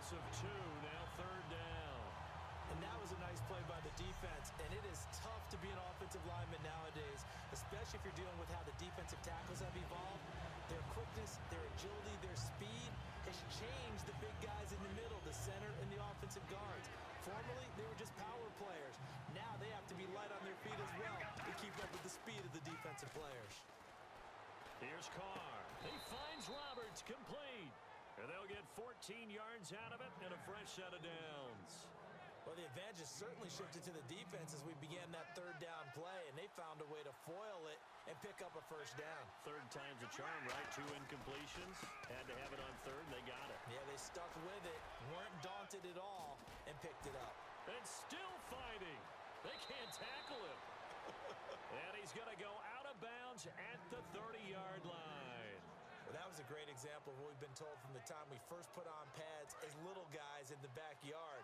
loss of 2, now 3rd down. And that was a nice play by the defense, and it is tough to be an offensive lineman nowadays, especially if you're dealing with how the defensive tackles have evolved. Their quickness, their agility, their speed has changed the big guys in the middle, the center, and the offensive guards. Formerly, they were just power players. Now they have to be light on their feet as well to keep up with the speed of the defensive players. Here's Carr. He finds Roberts, complete. And they'll get 14 yards out of it and a fresh set of downs. Well, the advantage has certainly shifted to the defense as we began that 3rd down play, and they found a way to foil it and pick up a first down. 3rd time's a charm, right? 2 incompletions. Had to have it on 3rd. They got it. Yeah, they stuck with it, weren't daunted at all, and picked it up. And still fighting. They can't tackle him. And he's going to go out of bounds at the 30-yard line. Well, that was a great example of what we've been told from the time we first put on pads as little guys in the backyard.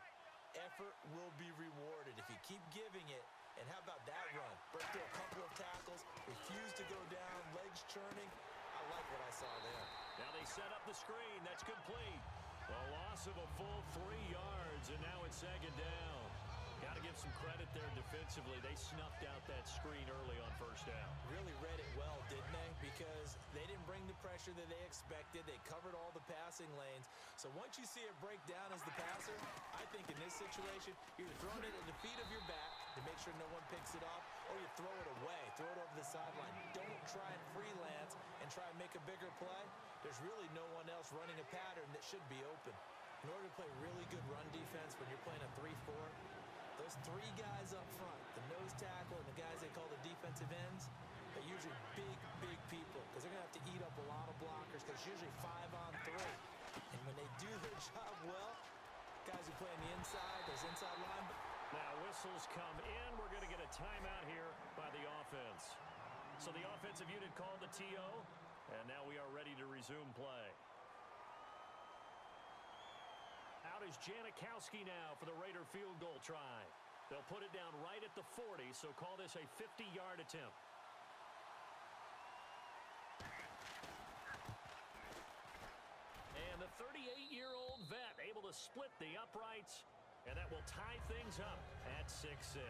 Effort will be rewarded if you keep giving it. And how about that run? Break through a couple of tackles, refuse to go down, legs churning. I like what I saw there. Now they set up the screen. That's complete. A loss of a full 3 yards, and now it's 2nd down. Got to give some credit there defensively. They snuffed out that screen early on 1st down. Really read it well, didn't they? Because they didn't bring the pressure that they expected. They covered all the passing lanes. So once you see it break down as the passer, I think in this situation, you're throwing it at the feet of your back to make sure no one picks it off, or you throw it away, throw it over the sideline. Don't try and freelance and try and make a bigger play. There's really no one else running a pattern that should be open. In order to play really good run defense when you're playing a 3-4, those 3 guys up front, the nose tackle and the guys they call the defensive ends, they're usually big, big people because they're going to have to eat up a lot of blockers because it's usually 5 on 3. And when they do their job well, guys who play on the inside, those inside line. Now whistles come in. We're going to get a timeout here by the offense. So the offensive unit called the TO, and now we are ready to resume play. Out is Janikowski now for the Raider field goal try. They'll put it down right at the 40, so call this a 50-yard attempt. And the 38-year-old vet able to split the uprights, and that will tie things up at 6-6.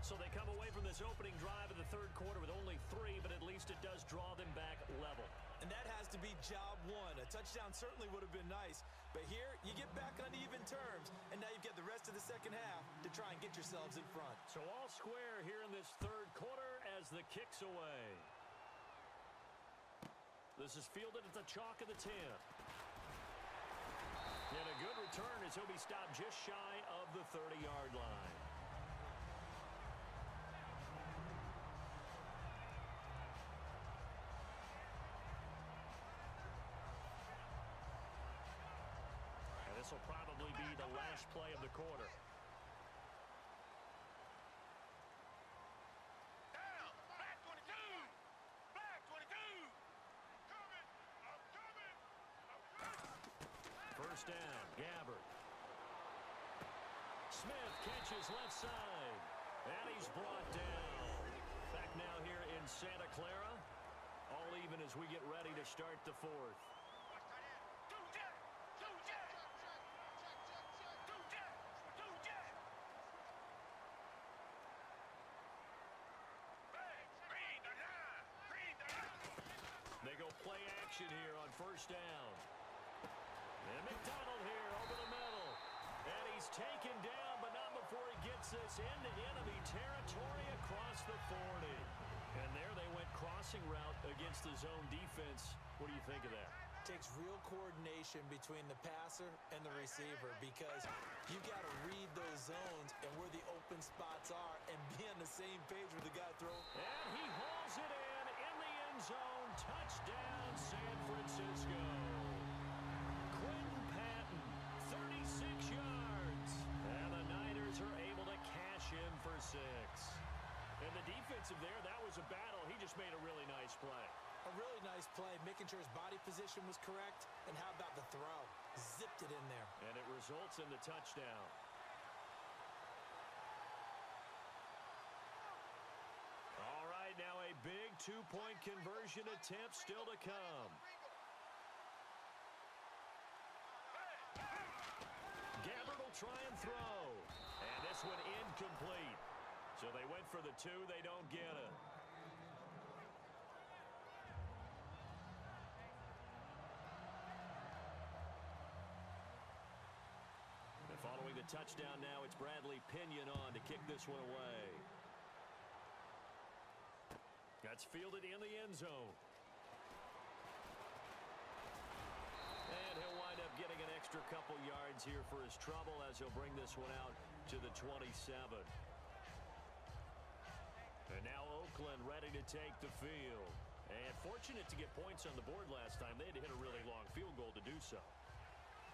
So they come away from this opening drive of the 3rd quarter with only 3, but at least it does draw them back level. And that has to be job 1. A touchdown certainly would have been nice, but here you get back on even terms, and now you've got the rest of the 2nd half to try and get yourselves in front. So all square here in this 3rd quarter as the kick's away. This is fielded at the chalk of the 10. And a good return as he'll be stopped just shy of the 30-yard line. This will probably be the last play of the quarter. Down, black 22, black 22. I'm coming. First down, Gabbard. Smith catches left side, and he's brought down. Back now here in Santa Clara. All even as we get ready to start the 4th. They go play action here on 1st down. And McDonald here over the middle. And he's taken down, but not before he gets this into enemy territory across the 40. And there they went crossing route against the zone defense. What do you think of that? Takes real coordination between the passer and the receiver because you got to read those zones and where the open spots are and be on the same page with the guy throwing. And he hauls it in the end zone. Touchdown, San Francisco. Quentin Patton, 36 yards. And the Niners are able to cash in for 6. And the defensive there, that was a battle. He just made a really nice play. A really nice play, making sure his body position was correct. And how about the throw? Zipped it in there. And it results in the touchdown. All right, now a big 2-point conversion attempt still to come. try and throw. And this one incomplete. So they went for the two. They don't get it. And following the touchdown now, it's Bradley Pinion on to kick this one away. That's fielded in the end zone. And he'll wind up getting an extra couple yards here for his trouble as he'll bring this one out to the 27. And now Oakland ready to take the field. And fortunate to get points on the board last time. They had to hit a really long field goal to do so.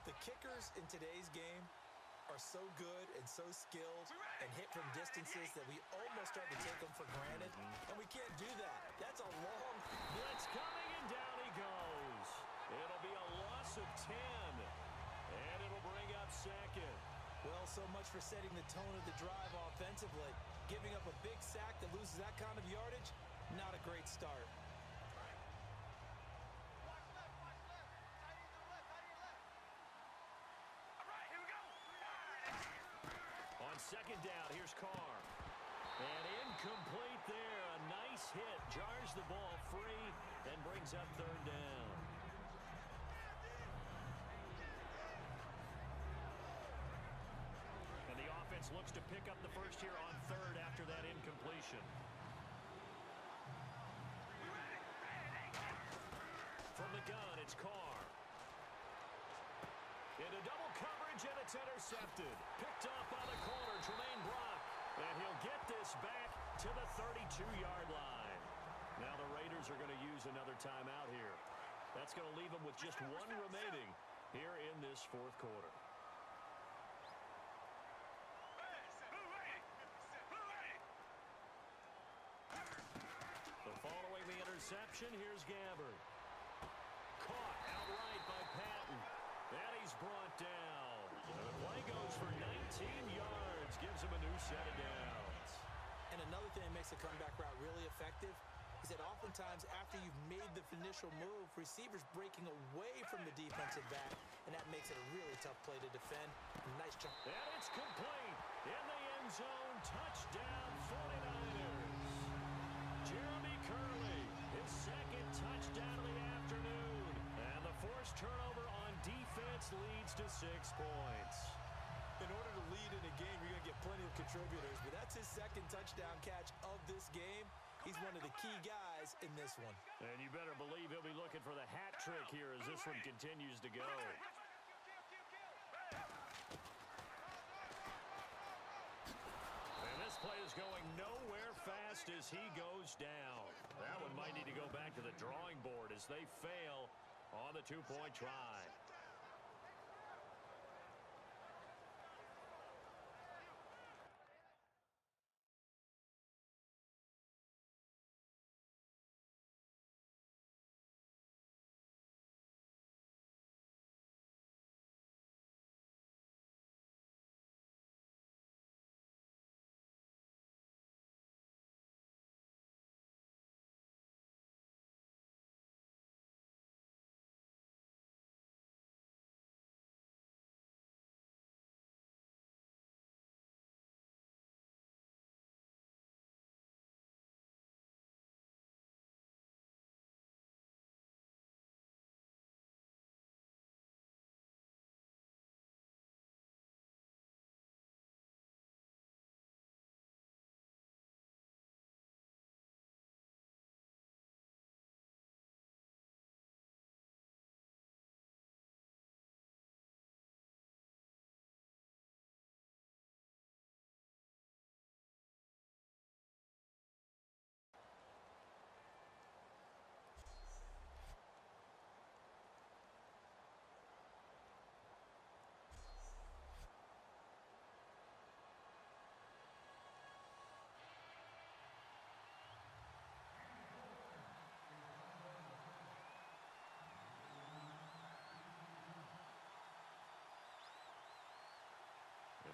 The kickers in today's game are so good and so skilled and hit from distances that we almost start to take them for granted, and we can't do that. That's a long blitz coming, and down he goes. It'll be a loss of 10, and it'll bring up second. Well, so much for setting the tone of the drive offensively. Giving up a big sack that loses that kind of yardage, not a great start. On second down, here's Carr. And incomplete there. A nice hit. Jars the ball free and brings up third down. And the offense looks to pick up the first here on third after that incompletion. From the gun, it's Carr. Into double coverage, and it's intercepted. Picked off by the corner, Tremaine Brock. And he'll get this back to the 32-yard line. Now the Raiders are going to use another timeout here. That's going to leave them with just one remaining here in this fourth quarter. So following the interception, here's Gabbard. Caught outright by Patton. And he's brought down. The play goes for 19 yards. Gives him a new set of downs. And another thing that makes the comeback route really effective is that oftentimes after you've made the initial move, receivers breaking away from the defensive back, and that makes it a really tough play to defend. Nice jump. And it's complete. In the end zone. Touchdown 49ers. Jeremy Curley, his second touchdown of the afternoon. And the forced turnover on defense leads to 6 points. In order to lead in a game, you're going to get plenty of contributors, but that's his second touchdown catch of this game. He's one of the key guys in this one. And you better believe he'll be looking for the hat trick here as this one continues to go. And this play is going nowhere fast as he goes down. That one might need to go back to the drawing board as they fail on the two-point try.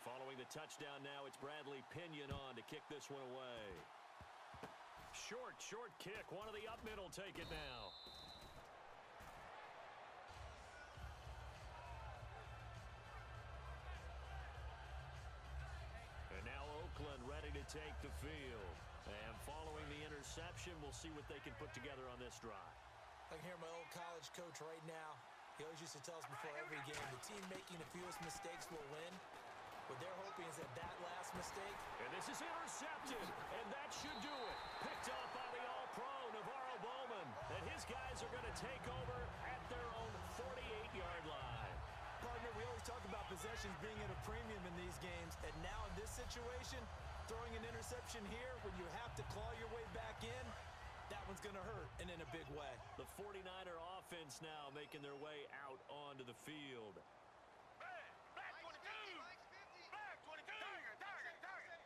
Following the touchdown now, it's Bradley Pinion on to kick this one away. Short kick. One of the up middle take it now. take the field. And following the interception, we'll see what they can put together on this drive. I can hear my old college coach right now. He always used to tell us before every game, the team making the fewest mistakes will win. What they're hoping is that last mistake. And this is intercepted, and that should do it. Picked off by the all-pro, Navarro Bowman. And his guys are going to take over at their own 48-yard line. Partner, we always talk about possessions being at a premium in these games. And now in this situation, throwing an interception here when you have to claw your way back in, that one's going to hurt, and in a big way. The 49er offense now making their way out onto the field. Black 22. Black 22. Target.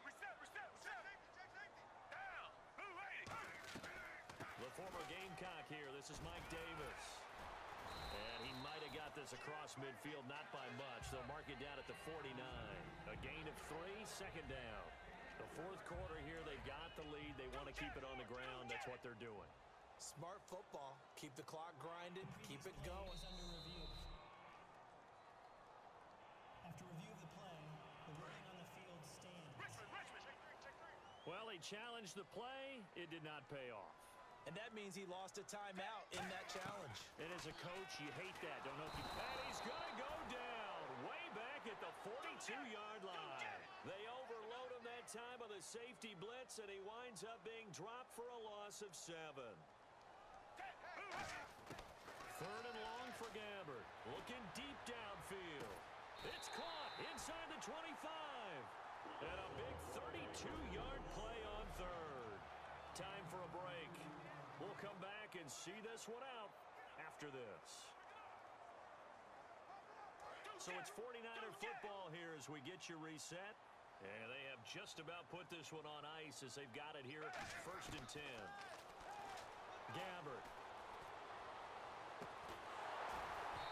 Reset. Down. Blue 80. The former Gamecock here. This is Mike Davis. And he might have got this across midfield, not by much. They'll mark it down at the 49. A gain of 3, second down. The fourth quarter here, they've got the lead. They want to keep it on the ground. That's what they're doing. Smart football. Keep the clock grinding. Keep it going. Under review. After review of the play, the ruling on the field stands. Richmond. Well, he challenged the play. It did not pay off. And that means he lost a timeout in that challenge. And as a coach, you hate that. Don't know if you... And he's going to go down way back at the 42-yard line. They overload him that time on the safety blitz, and he winds up being dropped for a loss of 7. Third and long for Gabbert. Looking deep downfield. It's caught inside the 25. And a big 32-yard play on third. Time for a break. We'll come back and see this one out after this. So it's 49er football here as we get you reset. And they have just about put this one on ice as they've got it here. First and 10. Gabbert.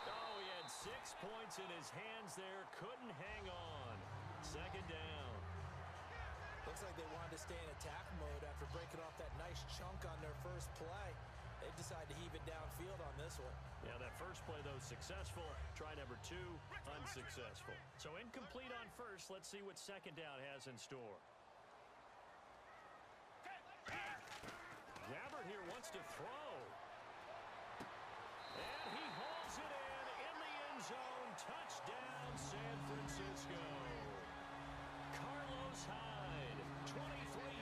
Oh, he had 6 points in his hands there. Couldn't hang on. Second down. Looks like they wanted to stay in attack mode after breaking off that nice chunk on their first play. They decided to heave it downfield on this one. Yeah, that first play, though, successful. Try number 2, unsuccessful. So incomplete on first. Let's see what second down has in store. Gabbert here wants to throw. And he hauls it in the end zone. Touchdown, San Francisco. Carlos Hyde, 23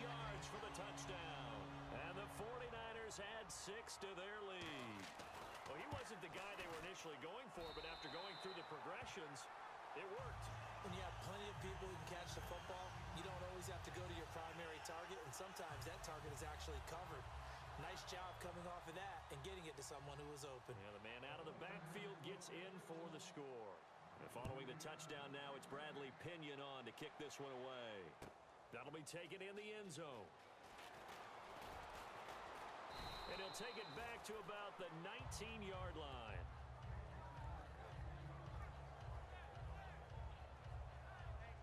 yards for the touchdown. And the 49ers add 6 to their lead. Well, he wasn't the guy they were initially going for, but after going through the progressions, it worked. When you have plenty of people who can catch the football, you don't always have to go to your primary target, and sometimes that target is actually covered. Nice job coming off of that and getting it to someone who was open. Yeah, the man out of the backfield gets in for the score. And following the touchdown now, it's Bradley Pinion on to kick this one away. That'll be taken in the end zone. And he'll take it back to about the 19-yard line.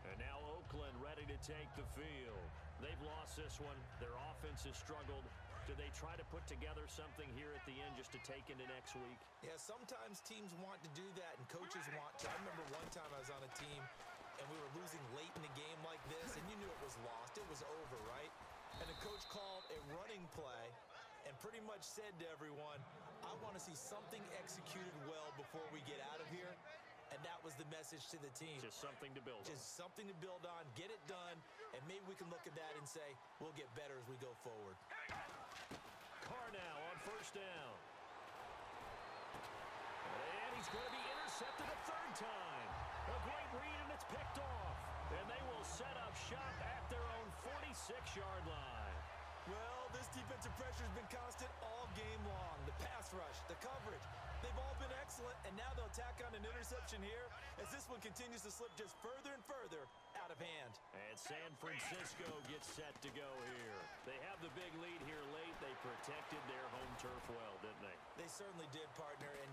And now Oakland ready to take the field. They've lost this one. Their offense has struggled. Do they try to put together something here at the end just to take into next week? Yeah, sometimes teams want to do that and coaches want to. I remember one time I was on a team and we were losing late in a game like this and you knew it was lost. It was over, right? And the coach called a running play and pretty much said to everyone, I want to see something executed well before we get out of here. And that was the message to the team. Just something to build on. Just something to build on, get it done, and maybe we can look at that and say, we'll get better as we go forward. Carr now on first down. And he's going to be intercepted a third time. A great read, and it's picked off. And they will set up shop at their own 46-yard line. Well, this defensive pressure has been constant all game long. The pass rush, the coverage, they've all been excellent, and now they'll tack on an interception here as this one continues to slip just further and further out of hand. And San Francisco gets set to go here. They have the big lead here late. They protected their home turf well, didn't they? They certainly did, partner, and